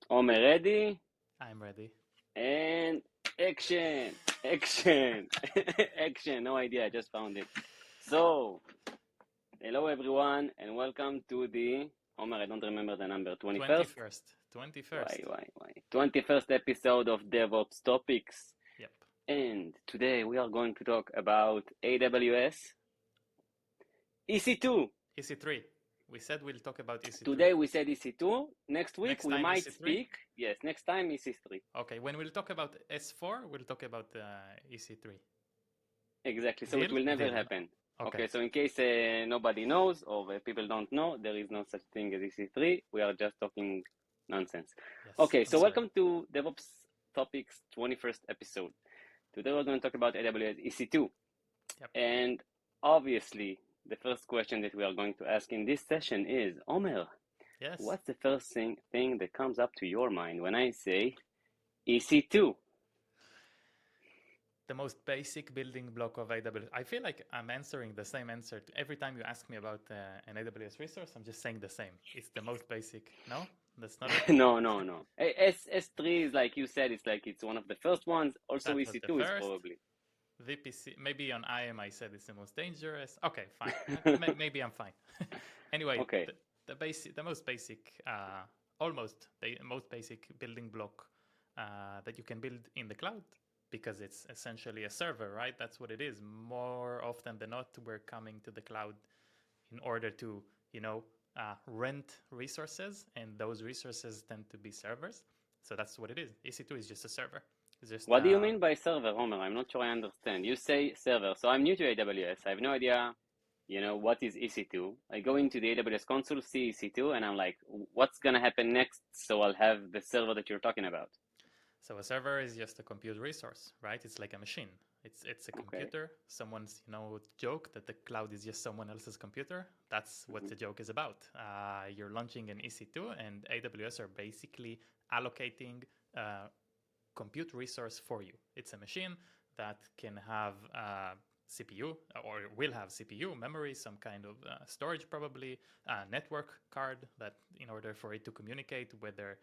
Omer ready? I'm ready. And action! Action! Action! No idea, I just found it. So, hello everyone, and welcome to the Omer, I don't remember the number, 21st? 21st. Why, 21st. why, why? 21st episode of DevOps Topics. Yep. And today we are going to talk about AWS EC2. EC3. We said we'll talk about EC3. Today we said EC2. Next week Next we time might EC3? speak. Yes, next time EC3. Okay, when we'll talk about S4, we'll talk about EC3. Exactly. So it Deal? will never Deal. happen. Okay. Okay, so in case nobody knows or people don't know, there is no such thing as EC3. We are just talking nonsense. Yes. Okay, I'm so sorry. welcome to DevOps Topics 21st episode. Today we're going to talk about AWS EC2. Yep. And obviously, the first question that we are going to ask in this session is, Omer, Yes. what's the first thing that comes up to your mind when I say EC2? The most basic building block of AWS. I feel like I'm answering the same answer to every time you ask me about an AWS resource. I'm just saying the same. It's the most basic. No, that's not it. No. S3 is like you said, it's one of the first ones. Also, That was the EC2 is first. probably. VPC, maybe on IAM I said it's the most dangerous. Okay, fine. Maybe I'm fine. Anyway, Okay. the most basic, most basic building block that you can build in the cloud, because it's essentially a server, right? That's what it is. More often than not, we're coming to the cloud in order to, rent resources, and those resources tend to be servers. So that's what it is. EC2 is just a server. It's just What do you mean by server, Homer? I'm not sure I understand. You say server, so I'm new to AWS. I have no idea, what is EC2. I go into the AWS console, see EC2, and I'm like, what's gonna happen next? So I'll have the server that you're talking about. So a server is just a compute resource, right? It's like a machine. It's a Okay. computer. Someone's joke that the cloud is just someone else's computer. That's what the joke is about. You're launching an EC2, and AWS are basically allocating compute resource for you. It's a machine that can have CPU, or will have CPU, memory, some kind of storage, probably a network card, that in order for it to communicate, whether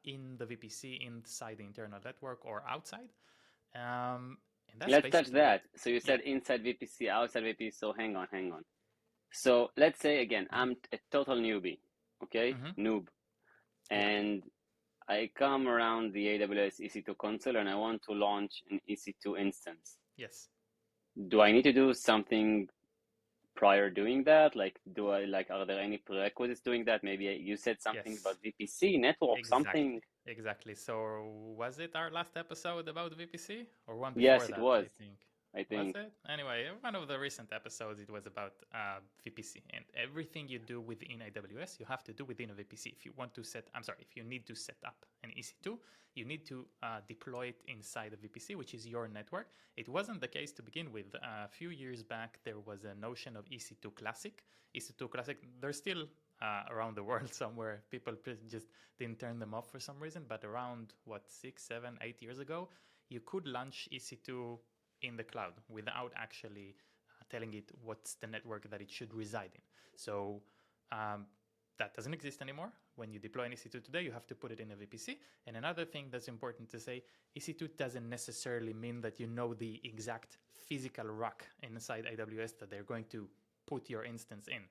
in the VPC, inside the internal network, or outside. And that's Let's touch basically it. that. So you Yeah. said inside VPC, outside VPC. So hang on. So let's say again, I'm a total newbie, okay? Mm-hmm. Noob. Yeah. And I come around the AWS EC2 console and I want to launch an EC2 instance. Yes. Do I need to do something prior doing that? Are there any prerequisites doing that? Maybe you said something Yes. about VPC, network, something. Exactly. So was it our last episode about VPC, or one before Yes, it that? was, I think. I Was think. it? Anyway, one of the recent episodes, it was about VPC, and everything you do within AWS, you have to do within a VPC. If you want to if you need to set up an EC2, you need to deploy it inside a VPC, which is your network. It wasn't the case to begin with. A few years back, there was a notion of EC2 Classic. EC2 Classic, they're still around the world somewhere. People just didn't turn them off for some reason, but around, 6, 7, 8 years ago, you could launch EC2 in the cloud without actually telling it what's the network that it should reside in. So that doesn't exist anymore. When you deploy an EC2 today, you have to put it in a VPC. And another thing that's important to say, EC2 doesn't necessarily mean that you know the exact physical rack inside AWS that they're going to put your instance in.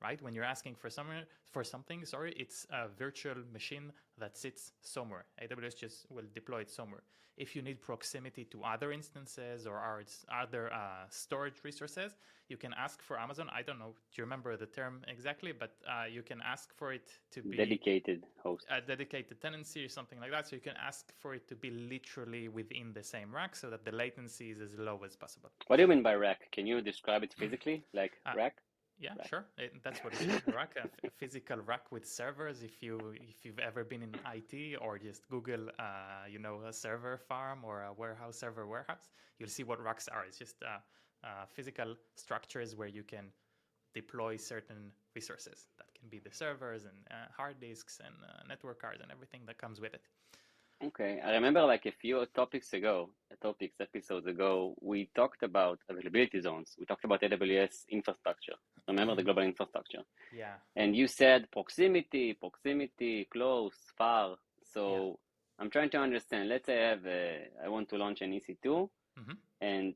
Right? When you're asking for something, it's a virtual machine that sits somewhere. AWS just will deploy it somewhere. If you need proximity to other instances or other storage resources, you can ask for Amazon. I don't know, do you remember the term exactly? But you can ask for it to be Dedicated host. a dedicated tenancy or something like that. So you can ask for it to be literally within the same rack, so that the latency is as low as possible. What do you mean by rack? Can you describe it physically? Like Uh, rack? Yeah, Rack. sure. That's what it is. Rack, a physical rack with servers. If you've ever been in IT, or just Google, a server farm or a server warehouse, you'll see what racks are. It's just physical structures where you can deploy certain resources. That can be the servers and hard disks and network cards and everything that comes with it. Okay, I remember like a few topics episodes ago, we talked about availability zones. We talked about AWS infrastructure. Remember the global infrastructure? Yeah. And you said proximity, close, far. So I'm trying to understand. Let's say I want to launch an EC2, and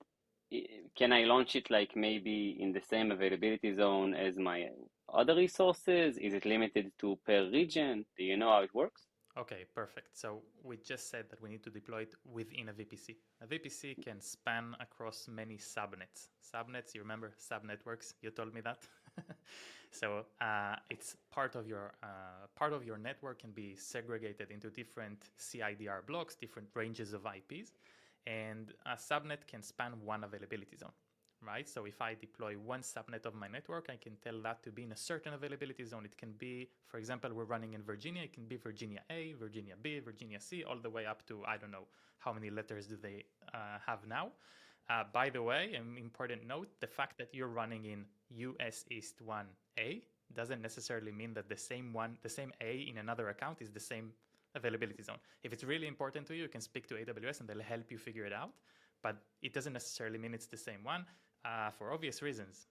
can I launch it like maybe in the same availability zone as my other resources? Is it limited to per region? Do you know how it works? Okay, perfect. So we just said that we need to deploy it within a VPC. A VPC can span across many subnets. Subnets, you remember subnetworks? You told me that. So it's part of your network can be segregated into different CIDR blocks, different ranges of IPs, and a subnet can span one availability zone. Right? So if I deploy one subnet of my network, I can tell that to be in a certain availability zone. It can be, for example, we're running in Virginia. It can be Virginia A, Virginia B, Virginia C, all the way up to, I don't know how many letters do they have now. By the way, an important note, the fact that you're running in US East 1A doesn't necessarily mean that the same A in another account is the same availability zone. If it's really important to you, you can speak to AWS and they'll help you figure it out. But it doesn't necessarily mean it's the same one. For obvious reasons,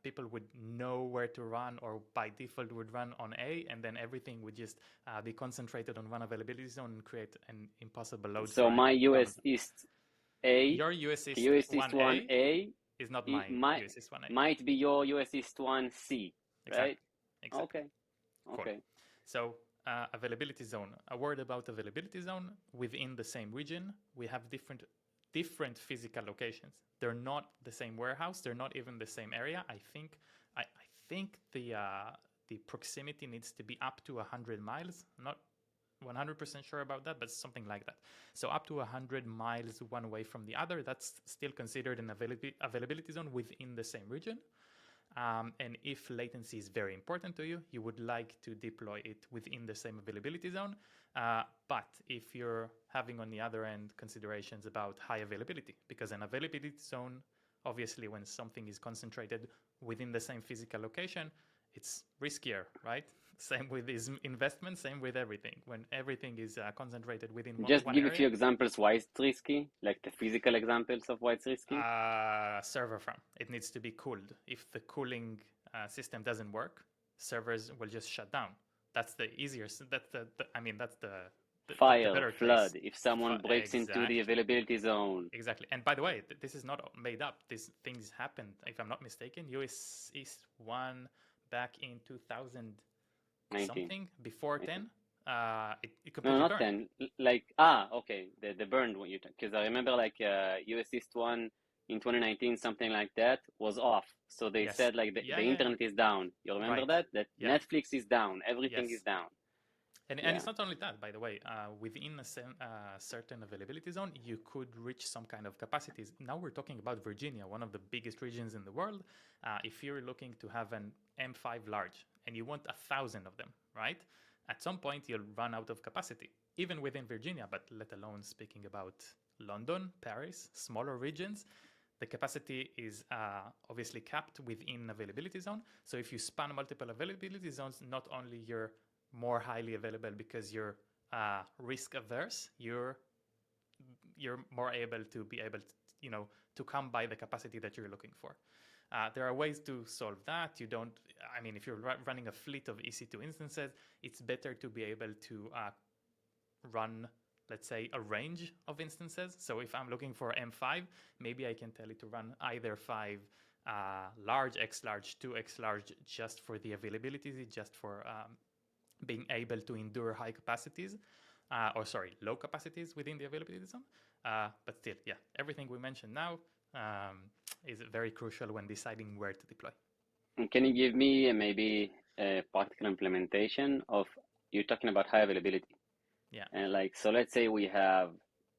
people would know where to run, or by default would run on A, and then everything would just be concentrated on one availability zone and create an impossible load. So my US East A, your US East, US East 1A is not my US East 1A. Might be your US East 1C, right? Exactly. Okay. Cool. So availability zone. A word about availability zone. Within the same region, we have different physical locations. They're not the same warehouse. They're not even the same area. I think the proximity needs to be up to 100 miles. I'm not 100% sure about that, but something like that. So up to 100 miles one way from the other, that's still considered an availability zone within the same region. And if latency is very important to you, you would like to deploy it within the same availability zone. But if you're having on the other end considerations about high availability, because an availability zone, obviously when something is concentrated within the same physical location, it's riskier, right? Same with these investments, same with everything. When everything is concentrated within Just one give area, a few examples why it's risky, like the physical examples of why it's risky. Server farm. It needs to be cooled. If the cooling system doesn't work, servers will just shut down. That's the easiest. That's the fire, better flood. case. If someone breaks into the availability zone. Exactly. And by the way, this is not made up. These things happened, if I'm not mistaken. US East 1 back in 2000 something, before 10. It completely no, not burned. 10. Like, okay, the burned one, because I remember like US East 1 in 2019, something like that, was off. So they said like the internet is down. You remember that? Netflix is down. Everything is down. And it's not only that, by the way. Within a certain availability zone, you could reach some kind of capacities. Now we're talking about Virginia, one of the biggest regions in the world. If you're looking to have an M5 large and you want 1,000 of them, right? At some point, you'll run out of capacity, even within Virginia, but let alone speaking about London, Paris, smaller regions. The capacity is obviously capped within availability zone. So if you span multiple availability zones, not only you're more highly available because you're risk averse, you're more able to to come by the capacity that you're looking for. There are ways to solve that. If you're running a fleet of EC2 instances, it's better to be able to run, let's say, a range of instances. So if I'm looking for M5, maybe I can tell it to run either 5 large, X large, 2X large, just for the availability, just for being able to endure high capacities, low capacities within the availability zone. But still, everything we mentioned now is very crucial when deciding where to deploy. Can you give me maybe a practical implementation of, you're talking about high availability? Yeah. And so let's say we have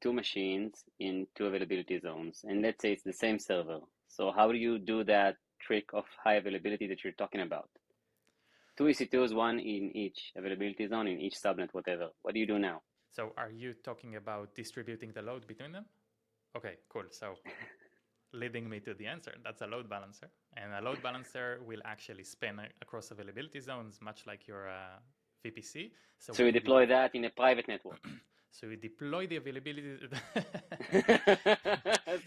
2 machines in 2 availability zones, and let's say it's the same server. So how do you do that trick of high availability that you're talking about? 2 EC2s, 1 in each availability zone, in each subnet, whatever. What do you do now? So are you talking about distributing the load between them? Okay, cool. So leading me to the answer, that's a load balancer. And a load balancer will actually span across availability zones, much like your VPC. So you deploy that in a private network. So you deploy the availability.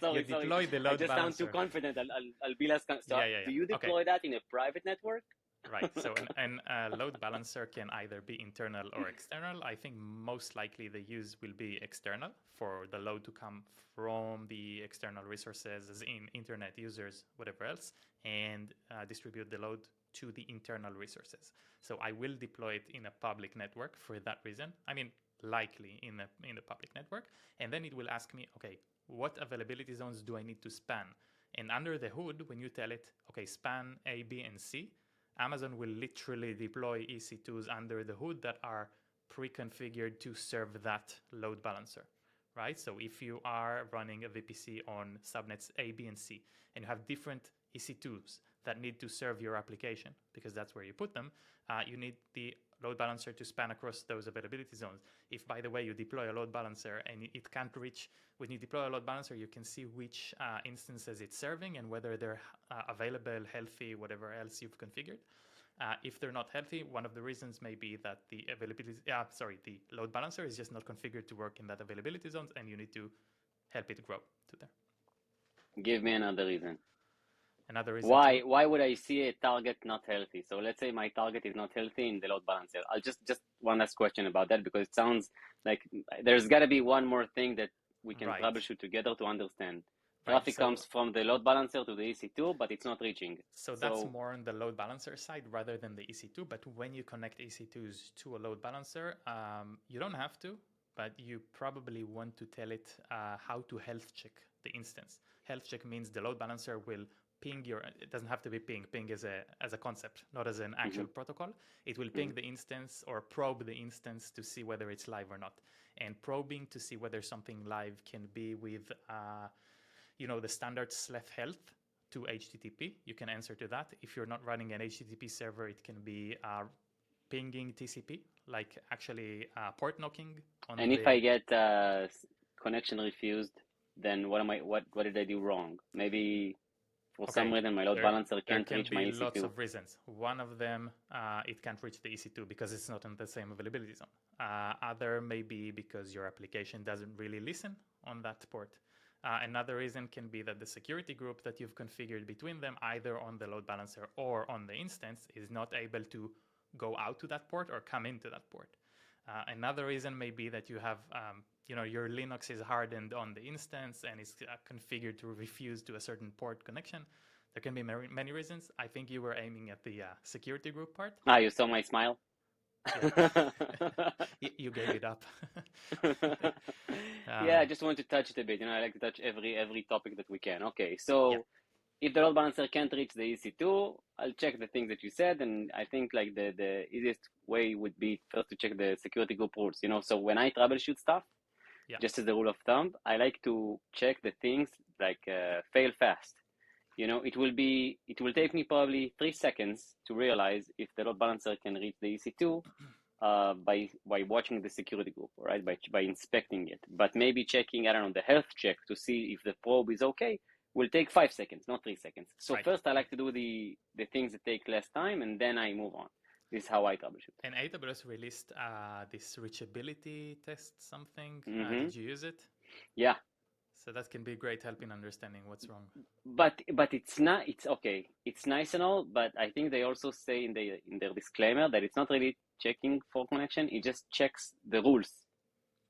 Sorry. The load I just balancer. sound too confident. I'll be less. So do you deploy that in a private network? Right. So a load balancer can either be internal or external. I think most likely the use will be external for the load to come from the external resources, as in internet users, whatever else, and distribute the load to the internal resources. So I will deploy it in a public network for that reason. I mean, likely in the public network, and then it will ask me, okay, what availability zones do I need to span? And under the hood, when you tell it, okay, span A, B, and C, Amazon will literally deploy EC2s under the hood that are pre-configured to serve that load balancer, right? So if you are running a VPC on subnets A, B, and C, and you have different EC2s that need to serve your application, because that's where you put them, you need the load balancer to span across those availability zones. If, by the way, you deploy a load balancer and it can't reach, when you deploy a load balancer, you can see which instances it's serving and whether they're available, healthy, whatever else you've configured. If they're not healthy, one of the reasons may be that the the load balancer is just not configured to work in that availability zones, and you need to help it grow to there. Give me another reason. Another reason. Why would I see a target not healthy? So let's say my target is not healthy in the load balancer. I'll just one last question about that, because it sounds like there's got to be one more thing that we can troubleshoot together to understand. Traffic comes from the load balancer to the EC2, but it's not reaching. So that's more on the load balancer side rather than the EC2. But when you connect EC2s to a load balancer, you don't have to, but you probably want to tell it how to health check the instance. Health check means the load balancer will ping your, it doesn't have to be ping as a concept, not as an actual protocol. It will ping the instance or probe the instance to see whether it's live or not. And probing to see whether something live can be with, the standard Ceph health to HTTP. You can answer to that. If you're not running an HTTP server, it can be pinging TCP, like actually port knocking. And if I get connection refused, then what did I do wrong? Maybe for some reason my load balancer can't reach my EC2. There can be lots of reasons. One of them, it can't reach the EC2 because it's not in the same availability zone. Other may be because your application doesn't really listen on that port. Another reason can be that the security group that you've configured between them, either on the load balancer or on the instance, is not able to go out to that port or come into that port. Another reason may be that you have, your Linux is hardened on the instance and is configured to refuse to a certain port connection. There can be many reasons. I think you were aiming at the security group part. You saw my smile? Yeah. You gave it up. Yeah, I just want to touch it a bit. I like to touch every topic that we can. Okay, so if the load balancer can't reach the EC2, I'll check the things that you said, and I think like the easiest way would be first to check the security group rules. So when I troubleshoot stuff, just as a rule of thumb, I like to check the things like fail fast. It will take me probably 3 seconds to realize if the load balancer can reach the EC2 by watching the security group, right? By inspecting it. But maybe checking, I don't know, the health check to see if the probe is okay will take 5 seconds, not 3 seconds. So first I like to do the things that take less time, and then I move on. This is how I troubleshoot. And AWS released this reachability test something. Did you use it? Yeah. So that can be great help in understanding what's wrong. But it's okay. It's nice and all, but I think they also say in their disclaimer that it's not really checking for connection. It just checks the rules.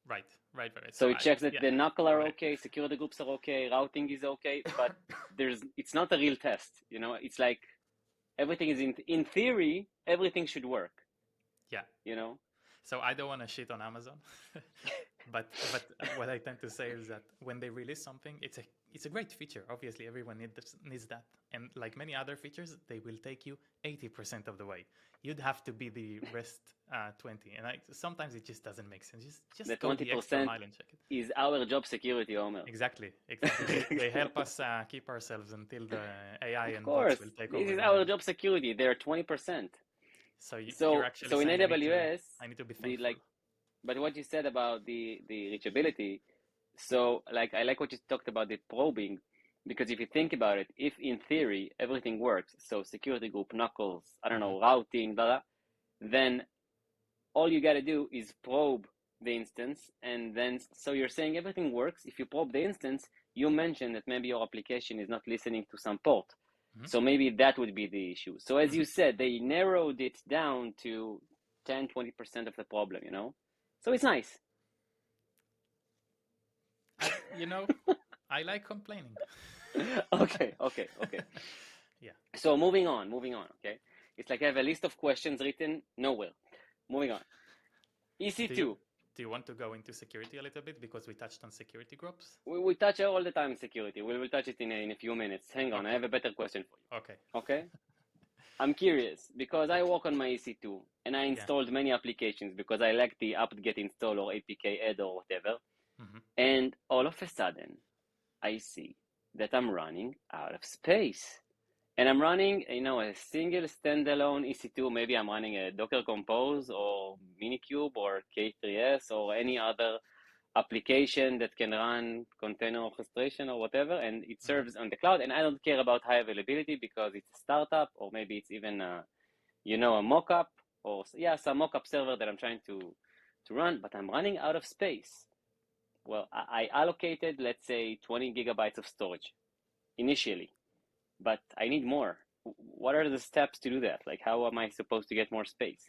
Right. So it checks that the knuckle are okay, security groups are okay, routing is okay, but it's not a real test. It's like everything is in theory, everything should work. Yeah. So I don't want to shit on Amazon, but what I tend to say is that when they release something, it's a great feature. Obviously, everyone needs that, and like many other features, they will take you 80% of the way. You'd have to be the rest 20, and sometimes it just doesn't make sense. Just the go the extra mile and check it. Is our job security, Omer. Exactly. They help us keep ourselves until the AI and bots will take over. This is our job security. They're 20%. So you're actually so in AWS, I need to be thankful. But what you said about the reachability, so I like what you talked about the probing, because if you think about it, if in theory everything works, so security group, knuckles, I don't know, routing, blah, blah, then all you got to do is probe the instance, and then so you're saying everything works. If you probe the instance, you mentioned that maybe your application is not listening to some port. So maybe that would be the issue. So as you said, they narrowed it down to 10, 20% of the problem, you know? So it's nice. I like complaining. Okay. Yeah. So moving on, okay? It's like I have a list of questions written nowhere. Moving on. EC2. Do you want to go into security a little bit because we touched on security groups? We touch all the time security. We will touch it in a few minutes. Hang on, I have a better question for you. Okay. Okay? I'm curious because I work on my EC2 and I installed many applications because I like the apt-get install or APK add or whatever. And all of a sudden, I see that I'm running out of space. And I'm running, a single standalone EC2. Maybe I'm running a Docker Compose or Minikube or K3S or any other application that can run container orchestration or whatever, and it serves on the cloud. And I don't care about high availability because it's a startup, or maybe it's even a mock-up, or some mock-up server that I'm trying to run, but I'm running out of space. Well, I allocated, let's say, 20 gigabytes of storage initially, but I need more. What are the steps to do that? Like, how am I supposed to get more space?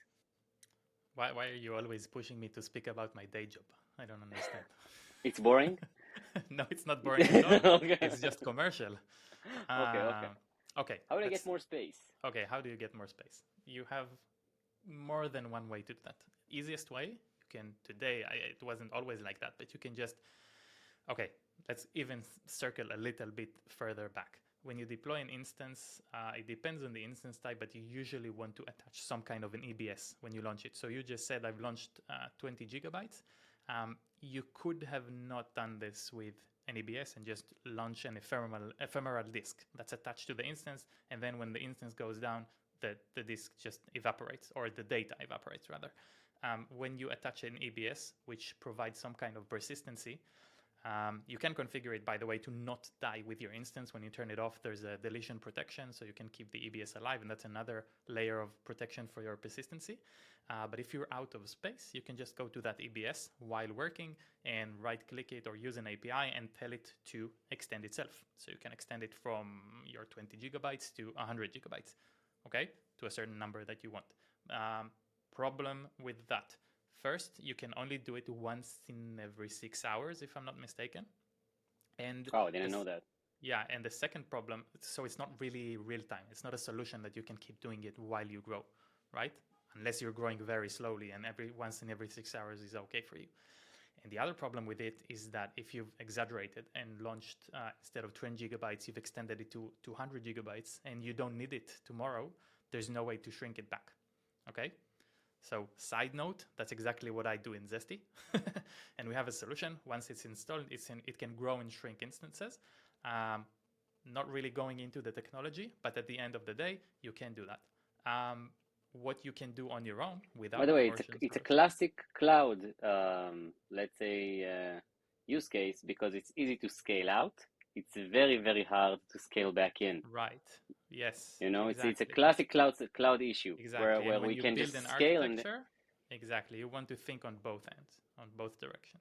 Why are you always pushing me to speak about my day job? I don't understand. It's boring? No, it's not boring at all. Okay. It's just commercial. Okay. How do I get more space? Okay, how do you get more space? You have more than one way to do that. Easiest way, you can today, it wasn't always like that, but you can just, okay, let's even circle a little bit further back. When you deploy an instance, it depends on the instance type, but you usually want to attach some kind of an EBS when you launch it. So you just said I've launched 20 gigabytes. You could have not done this with an EBS and just launch an ephemeral disk that's attached to the instance, and then when the instance goes down, the disk just evaporates, or the data evaporates rather. When you attach an EBS, which provides some kind of persistency, you can configure it, by the way, to not die with your instance. When you turn it off, there's a deletion protection, so you can keep the EBS alive, and that's another layer of protection for your persistency. But if you're out of space, you can just go to that EBS while working and right-click it or use an API and tell it to extend itself. So you can extend it from your 20 gigabytes to 100 gigabytes, okay, to a certain number that you want. Problem with that. First, you can only do it once in every 6 hours, if I'm not mistaken. And I didn't know that. Yeah, and the second problem, so it's not really real time. It's not a solution that you can keep doing it while you grow, right? Unless you're growing very slowly, and once in every 6 hours is okay for you. And the other problem with it is that if you've exaggerated and launched instead of 20 gigabytes, you've extended it to 200 gigabytes, and you don't need it tomorrow, there's no way to shrink it back, okay? So side note, that's exactly what I do in Zesty. And we have a solution. Once it's installed, it can grow and shrink instances. Not really going into the technology, but at the end of the day, you can do that. What you can do on your own without... By the way, it's a classic cloud, let's say, use case, because it's easy to scale out. It's very, very hard to scale back in. Right. Yes. Exactly. It's a classic cloud issue. Exactly. Where we can just scale and... Exactly. You want to think on both ends, on both directions.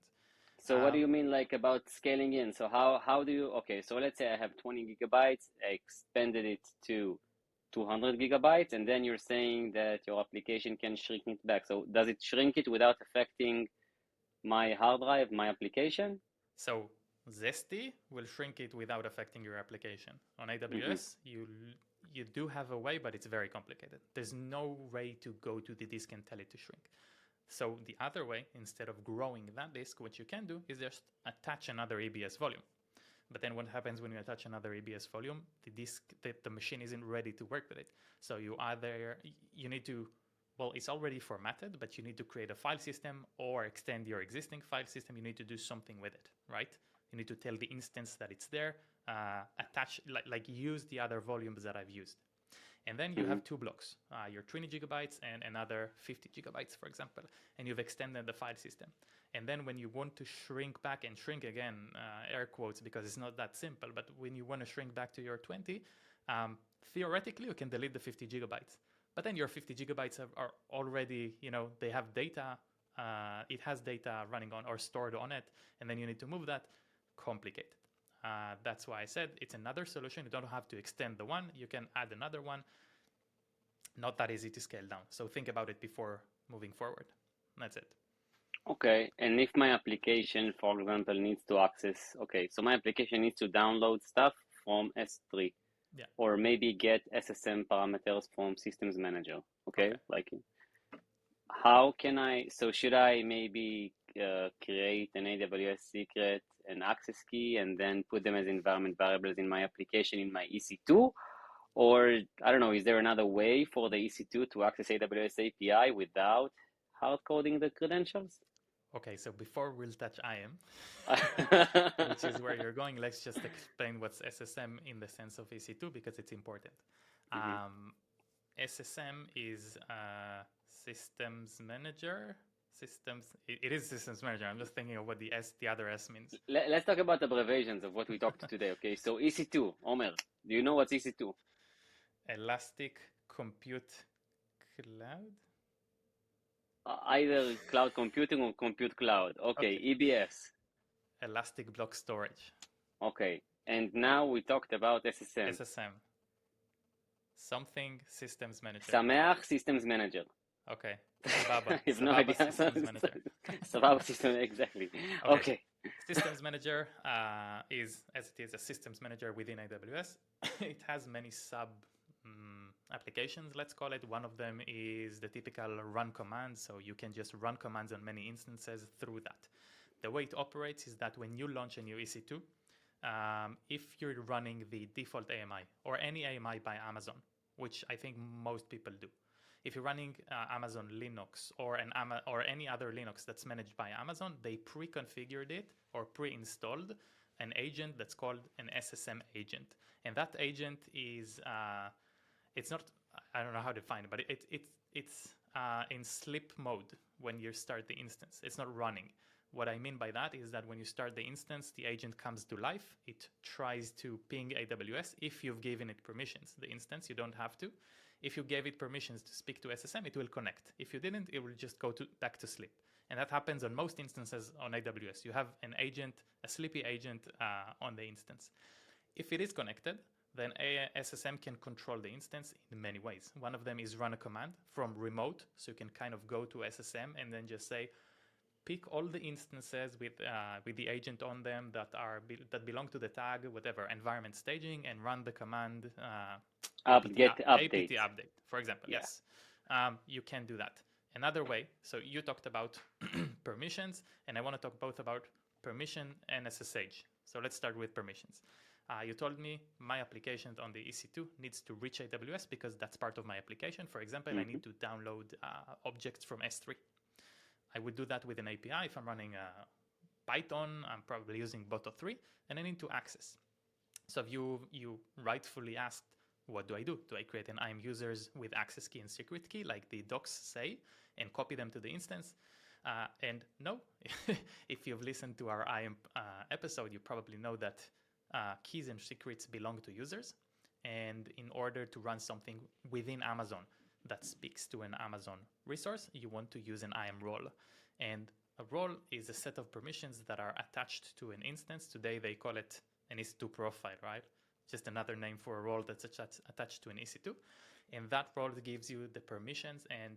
So what do you mean like about scaling in? So how do you... Okay, so let's say I have 20 gigabytes, I expanded it to 200 gigabytes, and then you're saying that your application can shrink it back. So does it shrink it without affecting my hard drive, my application? So Zesty will shrink it without affecting your application. On AWS, you do have a way, but it's very complicated. There's no way to go to the disk and tell it to shrink. So the other way, instead of growing that disk, what you can do is just attach another EBS volume. But then what happens when you attach another EBS volume? The disk, the machine isn't ready to work with it. So you need to, well, it's already formatted, but you need to create a file system or extend your existing file system. You need to do something with it, right? You need to tell the instance that it's there, attach, like use the other volumes that I've used. And then you have two blocks, your 20 gigabytes and another 50 gigabytes, for example, and you've extended the file system. And then when you want to shrink back and shrink again, air quotes, because it's not that simple, but when you want to shrink back to your 20, theoretically, you can delete the 50 gigabytes. But then your 50 gigabytes are already, they have data, it has data running on or stored on it, and then you need to move that. Complicated. That's why I said it's another solution. You don't have to extend the one. You can add another one. Not that easy to scale down. So think about it before moving forward. That's it. Okay, and if my application, for example, needs to access, okay, so my application needs to download stuff from S3, Yeah. or maybe get SSM parameters from Systems Manager, okay? Like, how can I, so should I maybe create an AWS secret, an access key, and then put them as environment variables in my application in my EC2? Or, I don't know, is there another way for the EC2 to access AWS API without hard coding the credentials? Okay, so before we'll touch IAM, which is where you're going, let's just explain what's SSM in the sense of EC2 because it's important. SSM is Systems Manager. It is Systems Manager. I'm just thinking of what the other S means. Let's talk about abbreviations of what we talked today, okay? So EC2, Omer, do you know what's EC2? Elastic Compute Cloud? Either cloud computing or compute cloud. Okay, EBS. Elastic Block Storage. Okay, and now we talked about SSM. SSM. Something Systems Manager. Sameach Systems Manager. Okay. Sababa. I have no idea. Systems Manager. Sababa System, exactly. Okay. Systems Manager is, as it is, a systems manager within AWS. It has many sub applications, let's call it. One of them is the typical run command. So you can just run commands on many instances through that. The way it operates is that when you launch a new EC2, if you're running the default AMI or any AMI by Amazon, which I think most people do, if you're running Amazon Linux or any other Linux that's managed by Amazon, they pre-configured it or pre-installed an agent that's called an SSM agent. And that agent is, it's not, I don't know how to define it, but it's in sleep mode when you start the instance. It's not running. What I mean by that is that when you start the instance, the agent comes to life. It tries to ping AWS if you've given it permissions. The instance, you don't have to. If you gave it permissions to speak to SSM, it will connect. If you didn't, it will just go back to sleep. And that happens on most instances on AWS. You have an agent, a sleepy agent on the instance. If it is connected, then SSM can control the instance in many ways. One of them is run a command from remote. So you can kind of go to SSM and then just say, pick all the instances with the agent on them that belong to the tag, whatever, environment staging, and run the command Get apt update, for example. Yeah. Yes, you can do that. Another way, so you talked about permissions, and I want to talk both about permission and SSH. So let's start with permissions. You told me my application on the EC2 needs to reach AWS because that's part of my application. For example, I need to download objects from S3. I would do that with an API. If I'm running Python, I'm probably using Boto3, and I need to access. So you rightfully asked, what do? Do I create an IAM users with access key and secret key, like the docs say, and copy them to the instance? And no, if you've listened to our IAM episode, you probably know that keys and secrets belong to users. And in order to run something within Amazon that speaks to an Amazon resource, you want to use an IAM role. And a role is a set of permissions that are attached to an instance. Today they call it an EC2 profile, right? Just another name for a role that's attached to an EC2. And that role gives you the permissions, and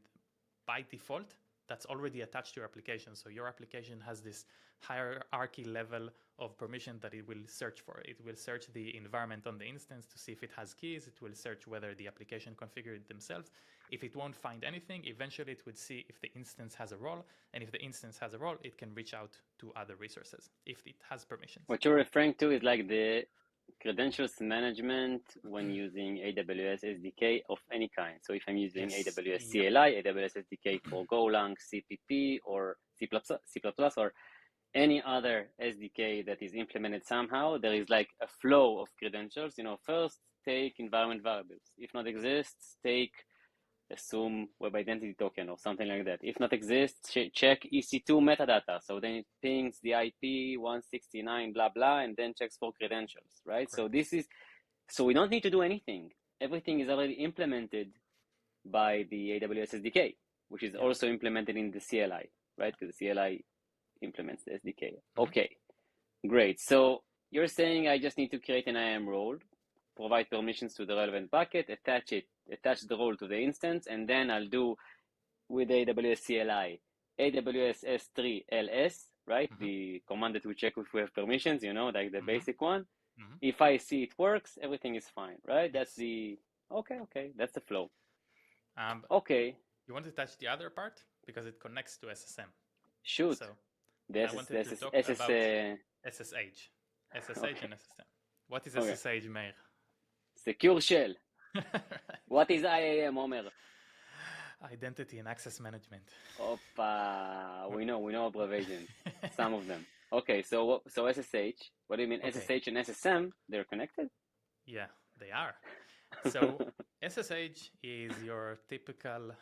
by default, that's already attached to your application. So your application has this hierarchy level of permission that it will search for. It will search the environment on the instance to see if it has keys. It will search whether the application configured it themselves. If it won't find anything, eventually it would see if the instance has a role. And if the instance has a role, it can reach out to other resources if it has permissions. What you're referring to is like the credentials management when using AWS SDK of any kind. So if I'm using AWS CLI, AWS SDK for Golang, CPP, or C++, or any other SDK that is implemented somehow, there is like a flow of credentials. First take environment variables. If not exists, assume web identity token or something like that. If not exists, check EC2 metadata. So then it pings the IP 169 blah blah and then checks for credentials, right? Correct. So we don't need to do anything. Everything is already implemented by the AWS SDK, which is also implemented in the CLI, right? Because the CLI implements the SDK. Okay, great. So you're saying I just need to create an IAM role, provide permissions to the relevant bucket, attach the role to the instance, and then I'll do with AWS CLI, AWS S3 LS, right? The command that we check if we have permissions, like the basic one. If I see it works, everything is fine, right? Yes. That's the, okay, that's the flow. Okay. You want to touch the other part? Because it connects to SSM. Shoot. So I wanted to talk about SSH. SSH and SSM. What is SSH, Meir? Secure Shell. What is IAM, Omer? Identity and Access Management. Opa, we know abbreviations, some of them. Okay, so SSH, what do you mean? Okay. SSH and SSM, they're connected? Yeah, they are. So SSH is your typical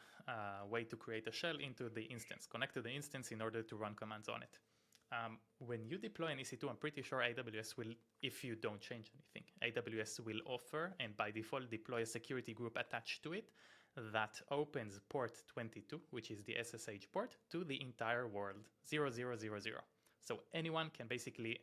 way to create a shell into the instance, connect to the instance in order to run commands on it. When you deploy an EC2, I'm pretty sure AWS will, if you don't change anything, AWS will offer and by default deploy a security group attached to it that opens port 22, which is the SSH port, to the entire world, 0000. So anyone can basically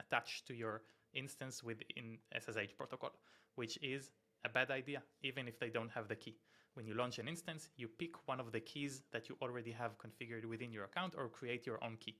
attach to your instance within SSH protocol, which is a bad idea, even if they don't have the key. When you launch an instance, you pick one of the keys that you already have configured within your account or create your own key.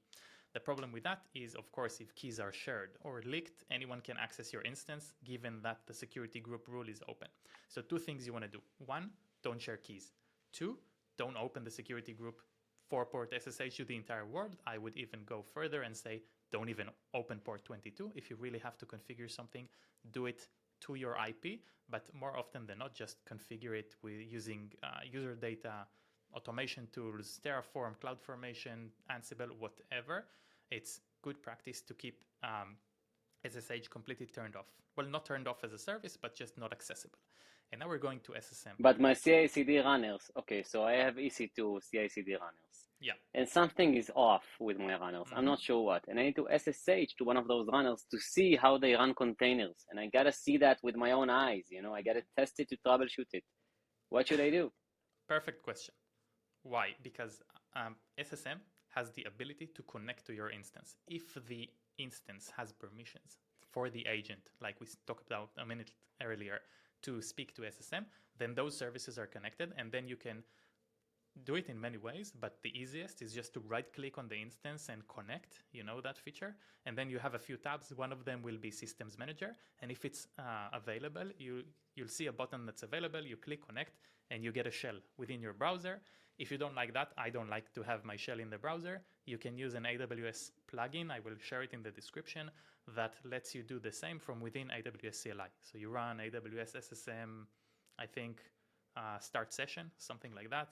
The problem with that is, of course, if keys are shared or leaked, anyone can access your instance, given that the security group rule is open. So 2 things you want to do. 1, don't share keys. 2, don't open the security group for port SSH to the entire world. I would even go further and say, don't even open port 22. If you really have to configure something, do it to your IP, but more often than not, just configure it with using user data automation tools, Terraform, CloudFormation, Ansible, whatever. It's good practice to keep SSH completely turned off. Well, not turned off as a service, but just not accessible. And now we're going to SSM. But my CI/CD runners, okay, so I have EC2 CI/CD runners. Yeah. And something is off with my runners. I'm not sure what. And I need to SSH to one of those runners to see how they run containers. And I got to see that with my own eyes. I got to test it to troubleshoot it. What should I do? Perfect question. Why? Because SSM has the ability to connect to your instance. If the instance has permissions for the agent, like we talked about a minute earlier, to speak to SSM, then those services are connected, and then you can do it in many ways, but the easiest is just to right-click on the instance and connect, that feature, and then you have a few tabs. One of them will be Systems Manager, and if it's available, you'll see a button that's available, you click Connect, and you get a shell within your browser. If you don't like that, I don't like to have my shell in the browser, you can use an AWS plugin, I will share it in the description, that lets you do the same from within AWS CLI. So you run AWS SSM, I think, start session, something like that.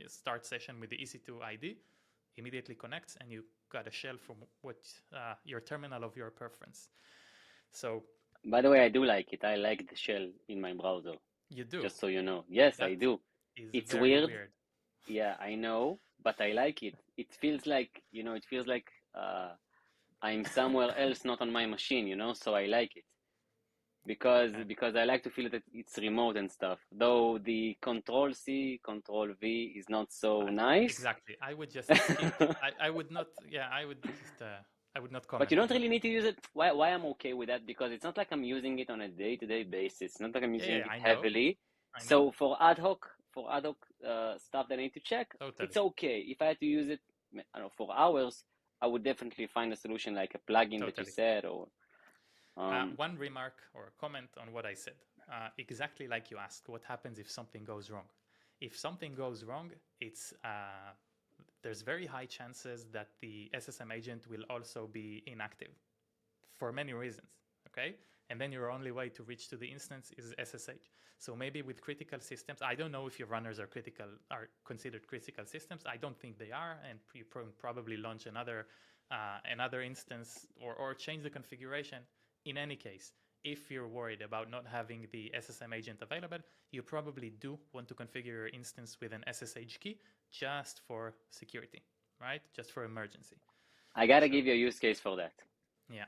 Start session with the EC2 ID, immediately connects, and you got a shell from your terminal of your preference. So, by the way, I do like it. I like the shell in my browser. You do? Just so you know. Yes, I do. It's weird. Yeah, I know, but I like it. It feels like, I'm somewhere else, not on my machine, so I like it. Because I like to feel that it's remote and stuff. Though the Control-C, Control-V is not so nice. Exactly. I would just skip. I would not. Yeah, I would just. I would not comment. But you don't really need to use it. Why I'm okay with that? Because it's not like I'm using it on a day-to-day basis. It's not like I'm using it heavily. So for ad hoc stuff that I need to check, it's okay. If I had to use it, for hours, I would definitely find a solution like a plugin that you said, or. One remark or comment on what I said. Exactly like you asked, what happens if something goes wrong? If something goes wrong, there's very high chances that the SSM agent will also be inactive for many reasons, okay? And then your only way to reach to the instance is SSH. So maybe with critical systems, I don't know if your runners are considered critical systems. I don't think they are, and you probably launch another instance or change the configuration. In any case, if you're worried about not having the SSM agent available, you probably do want to configure your instance with an SSH key just for security, right? Just for emergency. I gotta give you a use case for that. Yeah.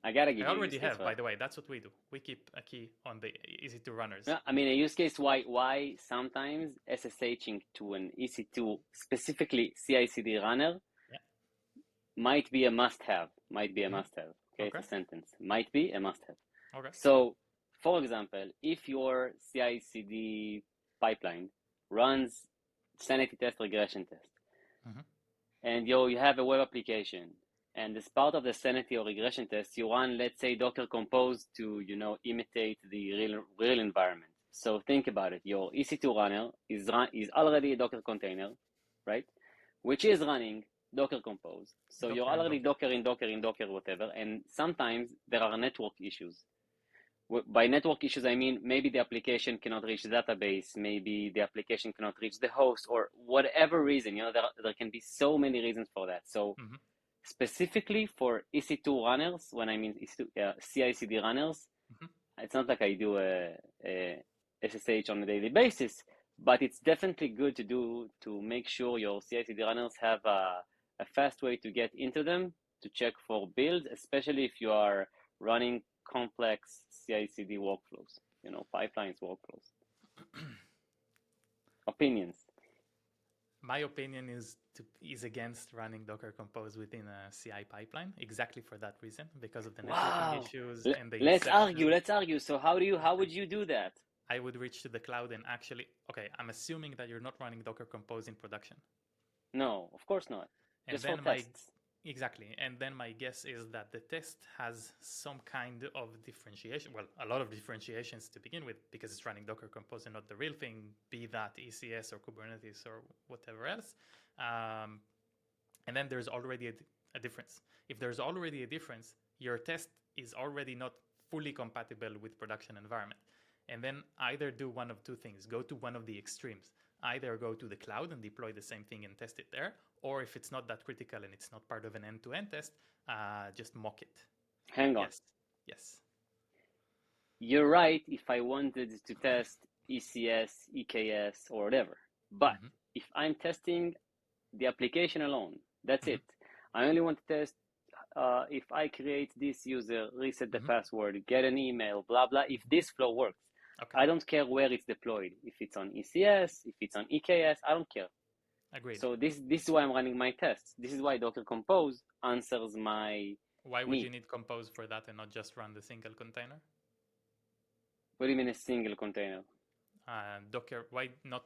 I gotta give you a use case. I already have, by the way. That's what we do. We keep a key on the EC2 runners. Yeah, I mean, a use case why sometimes SSHing to an EC2, specifically CI/CD runner, might be a must-have. Okay. Okay, Okay. it's a sentence. Might be a must-have. Okay. So, for example, if your CI/CD pipeline runs sanity test, regression test, and you have a web application, and as part of the sanity or regression test, you run, let's say, Docker Compose to, imitate the real environment. So think about it. Your EC2 runner is already a Docker container, right? Which is running Docker Compose. So Docker you're and already Docker in Docker, whatever. And sometimes there are network issues. By network issues, I mean maybe the application cannot reach the database, maybe the application cannot reach the host, or whatever reason. There can be so many reasons for that. So specifically for EC2 runners, when I mean CI/CD runners, it's not like I do a SSH on a daily basis, but it's definitely good to make sure your CI/CD runners have a fast way to get into them, to check for builds, especially if you are running complex CI/CD workflows, pipelines, workflows. Opinions. My opinion is against running Docker Compose within a CI pipeline, exactly for that reason, because of the networking issues and the Let's inception. argue. So how would you do that? I would reach to the cloud and actually, okay, I'm assuming that you're not running Docker Compose in production. No, of course not. And Just then for tests. Exactly. And then my guess is that the test has some kind of differentiation. Well, a lot of differentiations to begin with, because it's running Docker Compose and not the real thing, be that ECS or Kubernetes or whatever else. And then there's already a difference. If there's already a difference, your test is already not fully compatible with production environment. And then either do one of two things. Go to one of the extremes. Either go to the cloud and deploy the same thing and test it there, or if it's not that critical and it's not part of an end-to-end test, just mock it. Hang on. Yes. You're right if I wanted to test ECS, EKS, or whatever. But if I'm testing the application alone, that's it. I only want to test if I create this user, reset the password, get an email, blah, blah, if this flow works. Okay. I don't care where it's deployed. If it's on ECS, if it's on EKS, I don't care. Agreed. So this is why I'm running my tests. This is why Docker Compose answers my Why would you need Compose for that and not just run the single container? What do you mean a single container? Docker, why not?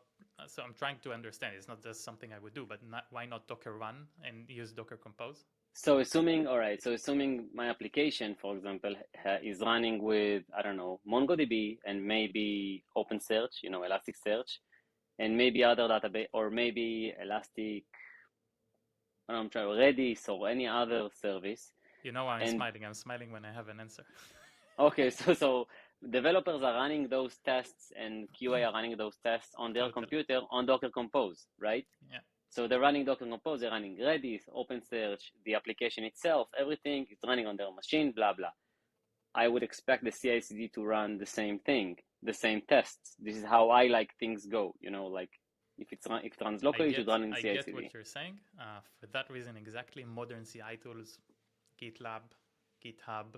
So I'm trying to understand. It's not just something I would do, but why not Docker run and use Docker Compose? So assuming my application, for example, is running with, I don't know, MongoDB and maybe OpenSearch, Elasticsearch, and maybe other database, or maybe Elastic, I'm trying Redis or any other service. I'm smiling when I have an answer. Okay, so developers are running those tests and QA are running those tests on their computer on Docker Compose, right? Yeah. So they're running Docker Compose, they're running Redis, OpenSearch, the application itself, everything is running on their machine, blah, blah. I would expect the CI/CD to run the same thing, the same tests. This is how I like things go, like if it runs locally, it should run in CI/CD. I get what you're saying. For that reason, exactly, modern CI tools, GitLab, GitHub,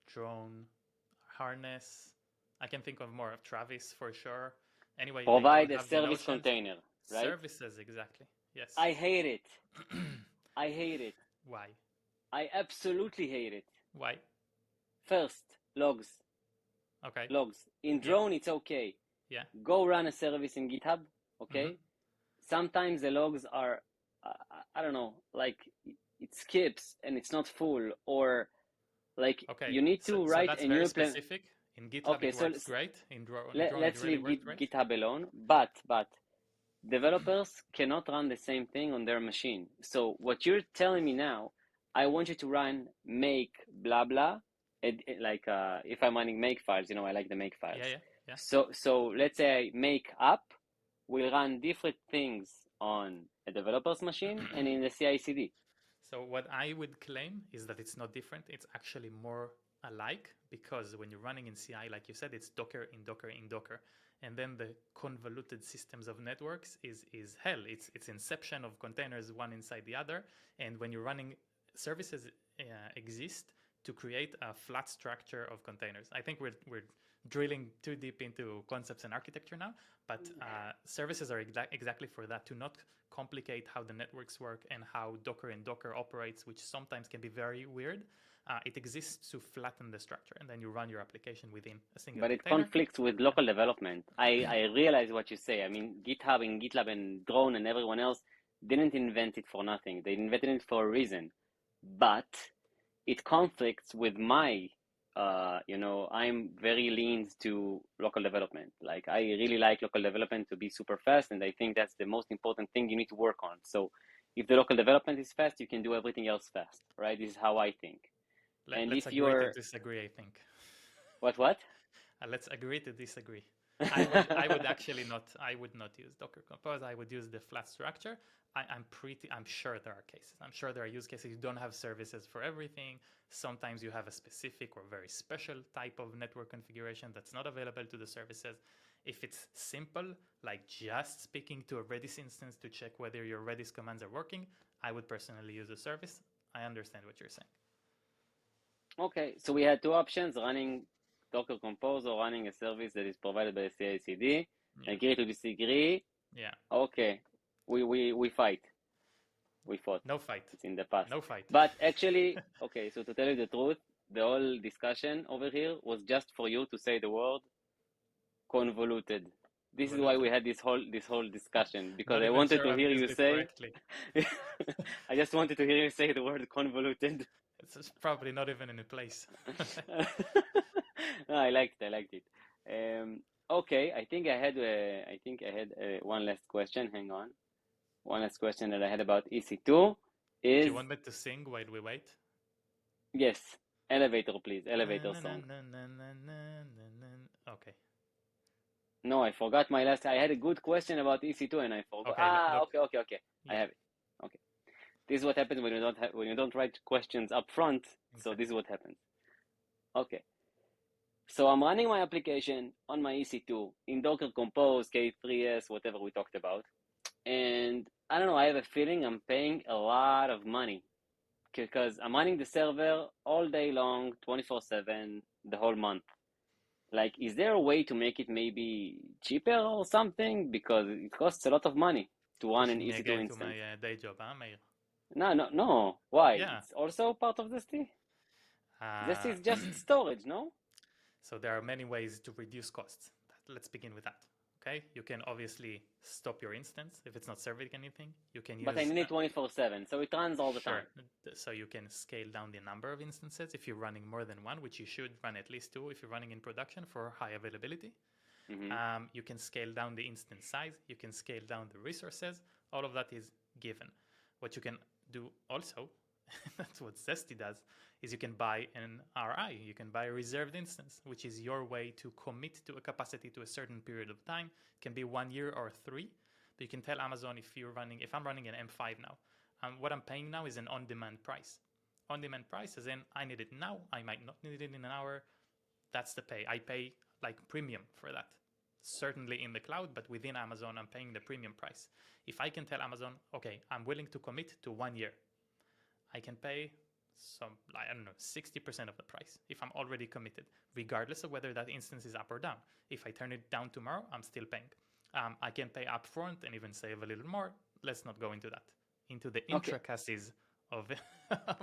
Drone, Harness. I can think of more of Travis for sure. Anyway, provide a service container, right? Services, exactly. Yes. I hate it. I hate it. Why? I absolutely hate it. Why? First, logs. Okay. Logs. In Drone, it's okay. Yeah. Go run a service in GitHub, okay? Sometimes the logs are, I don't know, like it skips and it's not full, or like you need to write a new plan. Specific. In GitHub, it works great. In Drone, let's leave GitHub alone. But developers cannot run the same thing on their machine. So what you're telling me now, I want you to run make blah blah. Like if I'm running make files, I like the make files. Yeah. So let's say I make up will run different things on a developer's machine and in the CI/CD. So what I would claim is that it's not different. It's actually more alike, because when you're running in CI, like you said, it's Docker in Docker in Docker. And then the convoluted systems of networks is hell. It's inception of containers, one inside the other. And when you're running, services exist to create a flat structure of containers. I think we're drilling too deep into concepts and architecture now, but services are exactly for that, to not complicate how the networks work and how Docker and Docker operates, which sometimes can be very weird. It exists to flatten the structure, and then you run your application within a single But it container. conflicts with local development. I realize what you say. I mean, GitHub and GitLab and Drone and everyone else didn't invent it for nothing. They invented it for a reason. But it conflicts with my, I'm very leaned to local development. Like, I really like local development to be super fast, and I think that's the most important thing you need to work on. So if the local development is fast, you can do everything else fast, right? This is how I think. And Let's if agree to disagree, I think. What? Let's agree to disagree. I would actually not. I would not use Docker Compose. I would use the flat structure. I'm sure there are cases. I'm sure there are use cases. You don't have services for everything. Sometimes you have a specific or very special type of network configuration that's not available to the services. If it's simple, like just speaking to a Redis instance to check whether your Redis commands are working, I would personally use a service. I understand what you're saying. Okay, so we had two options: running Docker Compose or running a service that is provided by CI/CD. Yeah. Agree to disagree. Yeah. Okay, we fight. We fought. No fight. It's in the past. No fight. But actually, okay, so to tell you the truth, the whole discussion over here was just for you to say the word convoluted. This is why we had this whole discussion, because I wanted to hear you say. I just wanted to hear you say the word convoluted. It's probably not even in a place. No, I liked it. Okay, I think I had one last question. Hang on. One last question that I had about EC2 is. Do you want me to sing while we wait? Yes. Elevator, please. Elevator song. Okay. No, I forgot my last. I had a good question about EC2 and I forgot. Okay. Yeah. I have it. Okay. This is what happens when you don't write questions up front. Okay. So this is what happens. Okay. So I'm running my application on my EC2 in Docker Compose, K3s, whatever we talked about. And I don't know, I have a feeling I'm paying a lot of money because I'm running the server all day long, 24/7, the whole month. Like, is there a way to make it maybe cheaper or something? Because it costs a lot of money to run an EC2 instance. To my day job, huh, Meir? No. Why? Yeah. It's also part of the ST? This is just storage, no? So there are many ways to reduce costs. Let's begin with that. Okay, you can obviously stop your instance if it's not serving anything. You can use. But I need it 24/7, so it runs all the time. So you can scale down the number of instances if you're running more than one, which you should run at least 2 if you're running in production for high availability. Mm-hmm. You can scale down the instance size. You can scale down the resources. All of that is given. What you can do also, that's what Zesty does, is you can buy an RI. You can buy a reserved instance, which is your way to commit to a capacity to a certain period of time. It can be 1 year or 3. But you can tell Amazon if I'm running an M5 now, what I'm paying now is an on-demand price. On-demand price is in, I need it now. I might not need it in an hour. That's the pay. I pay like premium for that. Certainly in the cloud, but within Amazon, I'm paying the premium price. If I can tell Amazon, okay, I'm willing to commit to 1 year, I can pay 60% of the price if I'm already committed, regardless of whether that instance is up or down. If I turn it down tomorrow, I'm still paying. I can pay upfront and even save a little more. Let's not go into that, into the intricacies of it.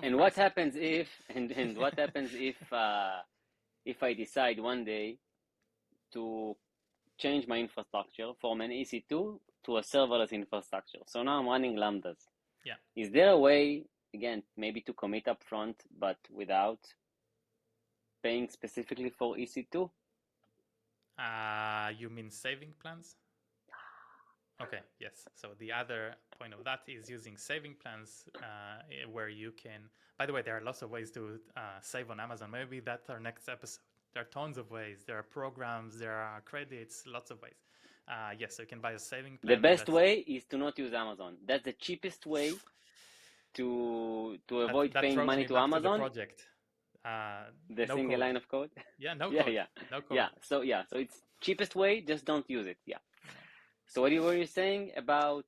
And what happens if, and what happens if I decide one day to change my infrastructure from an EC2 to a serverless infrastructure? So now I'm running Lambdas. Yeah. Is there a way, again, maybe to commit up front, but without paying specifically for EC2? You mean saving plans? Okay, yes. So the other point of that is using saving plans where you can, by the way, there are lots of ways to save on Amazon. Maybe that's our next episode. There are tons of ways. There are programs, there are credits, lots of ways. Yes, so you can buy a saving plan. The best way is to not use Amazon. That's the cheapest way to avoid paying money to Amazon. To the project. The single code. Line of code. Yeah, no code. No code. So it's cheapest way. Just don't use it. Yeah. So what were you saying about?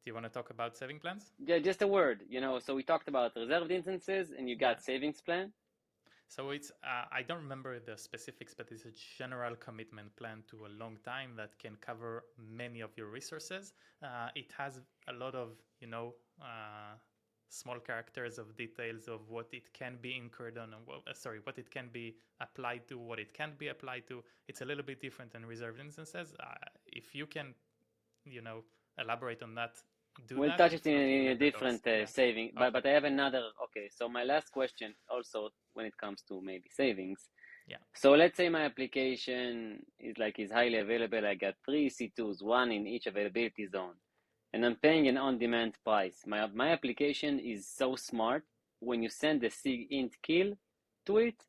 Do you want to talk about saving plans? Yeah, just a word. So we talked about reserved instances, and you got savings plan. So it's I don't remember the specifics, but it's a general commitment plan to a long time that can cover many of your resources. It has a lot of small characters of details of what it can be incurred on, and what it can be applied to, what it can't be applied to. It's a little bit different than reserved instances. If you can, elaborate on that, do We'll that. touch If it in, not, in we'll a let the different docs. saving, Okay. but I have another. Okay, so my last question also when it comes to maybe savings. Yeah. So let's say my application is highly available. I got 3 EC2s, one in each availability zone, and I'm paying an on-demand price. My application is so smart. When you send the SIG kill to it,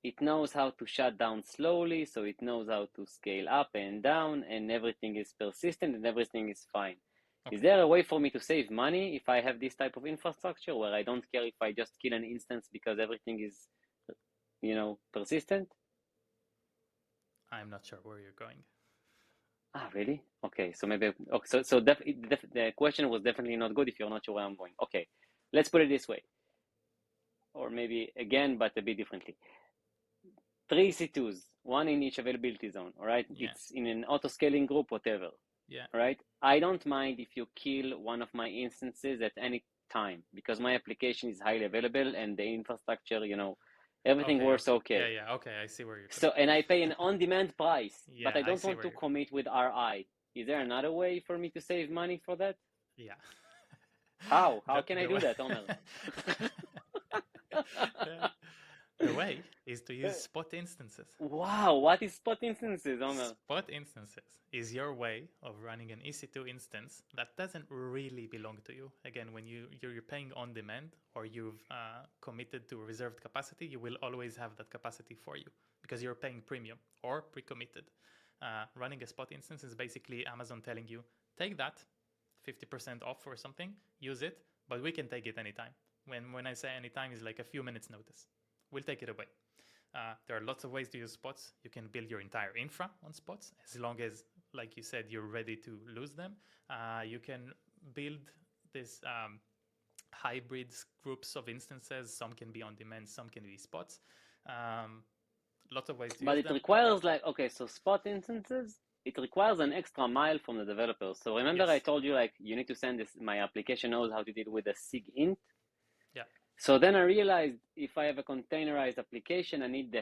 it knows how to shut down slowly, so it knows how to scale up and down, and everything is persistent and everything is fine. Okay. Is there a way for me to save money if I have this type of infrastructure where I don't care if I just kill an instance because everything is, persistent? I'm not sure where you're going. Ah, really? Okay, so maybe the question was definitely not good if you're not sure where I'm going. Okay, let's put it this way, or maybe again, but a bit differently. 3 EC2s, one in each availability zone. All right, Yeah. it's in an auto-scaling group, whatever. Yeah. Right. I don't mind if you kill one of my instances at any time because my application is highly available and the infrastructure, everything works okay. Yeah. Okay, I see where you're going. So, and I pay an on-demand price, Yeah, but I don't see want where to you're commit with RI. Is there Yeah. another way for me to save money for that? Yeah. How? How can I do that, Omer? The way is to use spot instances. Wow, what is spot instances, Omer? Spot instances is your way of running an EC2 instance that doesn't really belong to you. Again, when you're paying on demand or you've committed to reserved capacity, you will always have that capacity for you because you're paying premium or pre-committed. Running a spot instance is basically Amazon telling you, take that, 50% off or something, use it, but we can take it anytime. When I say anytime, is like a few minutes notice. We'll take it away. There are lots of ways to use spots. You can build your entire infra on spots as long as, like you said, you're ready to lose them. You can build this hybrid groups of instances. Some can be on demand, some can be spots. Lots of ways to use them. But it requires so spot instances, it requires an extra mile from the developer. So remember I told you you need to send this, my application knows how to deal with a SIG int. Yeah. So then I realized if I have a containerized application, I need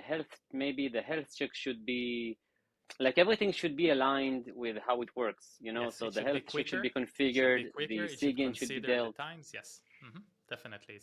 maybe the health check should be, everything should be aligned with how it works, Yes, so the health check should be configured, should be quicker, the SIG should be dealt. The times, yes. Definitely.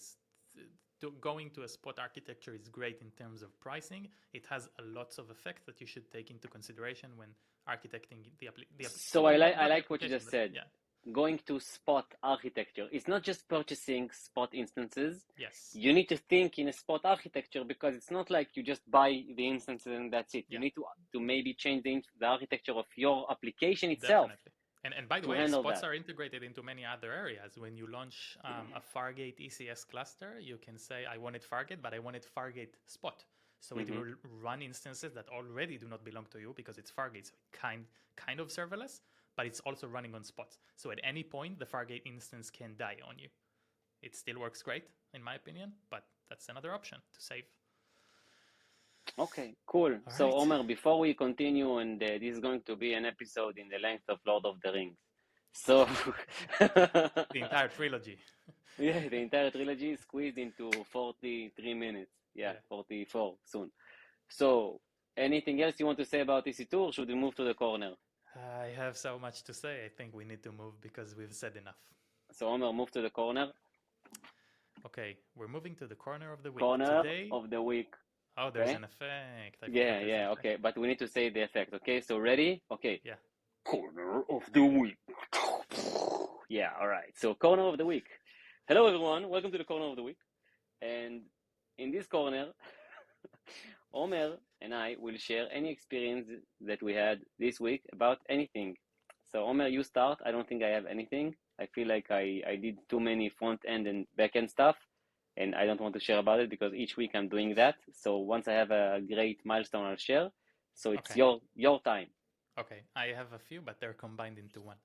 Going to a spot architecture is great in terms of pricing. It has a lots of effects that you should take into consideration when architecting the application. So I like what you just said. Yeah. Going to spot architecture. It's not just purchasing spot instances. Yes. You need to think in a spot architecture because it's not like you just buy the instances and that's it. You need to maybe change the architecture of your application itself. Definitely. And by the way, spots are integrated into many other areas. When you launch a Fargate ECS cluster, you can say, I want it Fargate, but I want it Fargate spot. So it will run instances that already do not belong to you because it's Fargate. So it kind of serverless, but it's also running on spots. So at any point, the Fargate instance can die on you. It still works great, in my opinion, but that's another option to save. Okay, cool. So Omer, before we continue, and this is going to be an episode in the length of Lord of the Rings. So the entire trilogy. Yeah, the entire trilogy is squeezed into 43 minutes. Yeah, 44 soon. So anything else you want to say about EC2, or should we move to the corner? I have so much to say. I think we need to move because we've said enough. So Omer, move to the corner. Okay, we're moving to the corner of the week. Corner of the week. Oh, there's an effect. Yeah, okay, but we need to say the effect, okay? So ready? Okay. Yeah. Corner of the week. Yeah, all right. So corner of the week. Hello, everyone. Welcome to the corner of the week. And in this corner, Omer and I will share any experience that we had this week about anything. So Omer, you start. I don't think I have anything. I feel like I did too many front end and back end stuff, and I don't want to share about it because each week I'm doing that. So once I have a great milestone, I'll share. So it's your time. Okay, I have a few, but they're combined into one.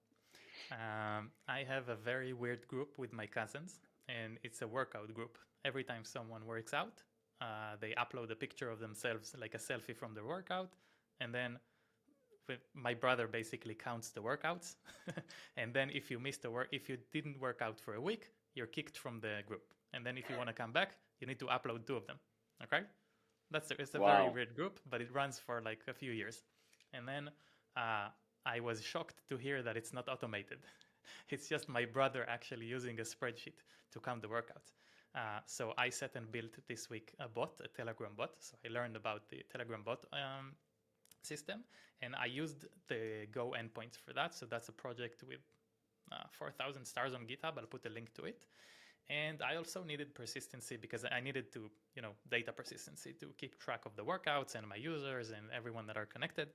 I have a very weird group with my cousins, and it's a workout group. Every time someone works out, they upload a picture of themselves, like a selfie from their workout, and then my brother basically counts the workouts. And then if you missed if you didn't work out for a week, you're kicked from the group. And then if you want to come back, you need to upload 2 of them. Okay, it's a very weird group, but it runs for like a few years. And then I was shocked to hear that it's not automated. It's just my brother actually using a spreadsheet to count the workouts. So I set and built this week a Telegram bot. So I learned about the Telegram bot system, and I used the Go endpoints for that. So that's a project with 4,000 stars on GitHub. I'll put a link to it. And I also needed persistency because I needed to, data persistency to keep track of the workouts and my users and everyone that are connected.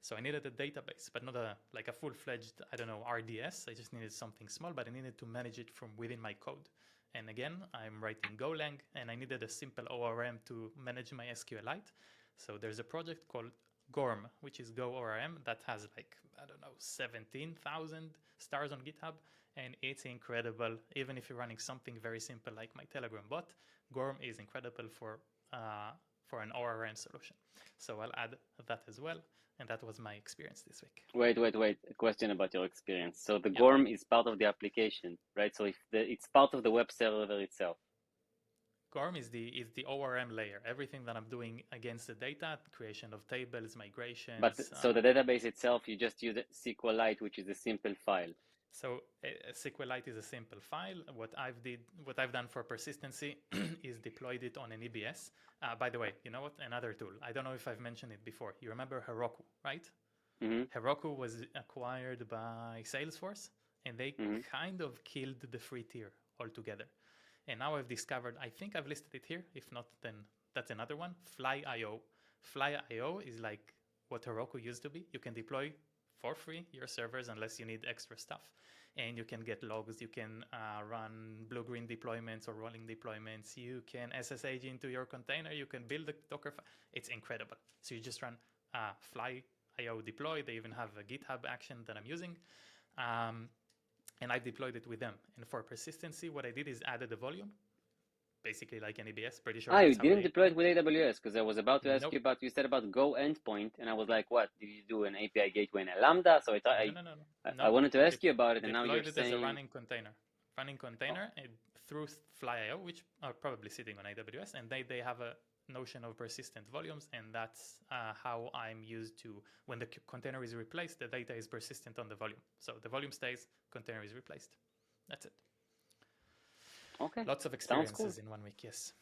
So I needed a database, but not like a full-fledged, RDS. I just needed something small, but I needed to manage it from within my code. And again, I'm writing Golang, and I needed a simple ORM to manage my SQLite. So there's a project called GORM, which is Go ORM, that has 17,000 stars on GitHub. And it's incredible. Even if you're running something very simple like my Telegram bot, GORM is incredible for an ORM solution. So I'll add that as well. And that was my experience this week. Wait. A question about your experience. So the GORM is part of the application, right? So it's part of the web server itself. GORM is the ORM layer. Everything that I'm doing against the data, creation of tables, migrations. But so the database itself, you just use SQLite, which is a simple file. So SQLite is a simple file. What I've done for persistency is deployed it on an EBS. By the way, you know what? Another tool. I don't know if I've mentioned it before. You remember Heroku, right? Mm-hmm. Heroku was acquired by Salesforce, and they kind of killed the free tier altogether. And now I've discovered, I think I've listed it here. If not, then that's another one. Fly.io. Fly.io is like what Heroku used to be. You can deploy for free your servers unless you need extra stuff, and you can get logs. You can run blue-green deployments or rolling deployments. You can SSH into your container. You can build a Docker file. It's incredible. So you just run Fly.io deploy. They even have a GitHub action that I'm using, and I deployed it with them. And for persistency, what I did is added a volume, basically like an EBS. Pretty sure. You didn't deploy it with AWS, because I was about to ask you about. You said about Go endpoint, and I was like, "What did you do? An API gateway and a Lambda?" So I wanted to ask you about it, and now you're saying as a running container through Fly.io, which are probably sitting on AWS, and they have a notion of persistent volumes, and that's how I'm used to. When the container is replaced, the data is persistent on the volume. So the volume stays, container is replaced. That's it. Okay. Lots of experiences in 1 week, yes.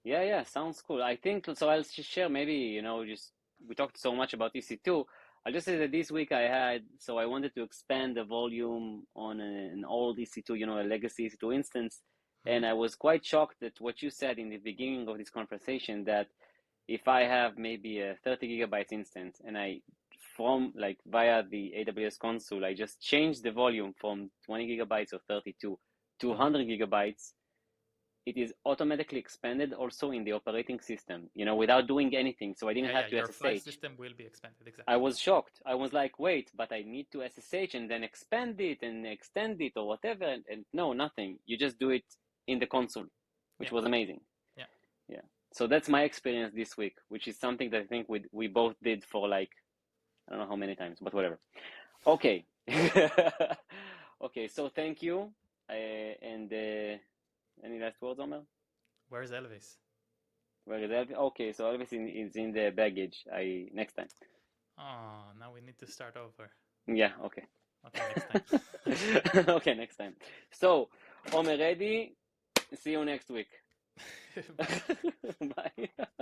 Yeah, sounds cool. I think so. I'll share maybe, we talked so much about EC2. I'll just say that this week I wanted to expand the volume on an old EC2, a legacy EC2 instance. And I was quite shocked at what you said in the beginning of this conversation, that if I have maybe a 30 gigabytes instance and via the AWS console, I just change the volume from 20 gigabytes or 32 to 100 gigabytes, it is automatically expanded also in the operating system, without doing anything. So I didn't have to your SSH. Fly system will be expanded, exactly. I was shocked. I was like, wait, but I need to SSH and then expand it and extend it or whatever. And no, nothing. You just do it in the console, which was amazing. Yeah. So that's my experience this week, which is something that I think we both did for I don't know how many times, but whatever. Okay. Okay, so thank you. And any last words, Omer? Where's Elvis? Where is Elvis? Okay, so Elvis is in the baggage. Next time. Oh, now we need to start over. Yeah, okay. Okay, next time. Okay, next time. So, Omer ready? See you next week. Bye. Bye.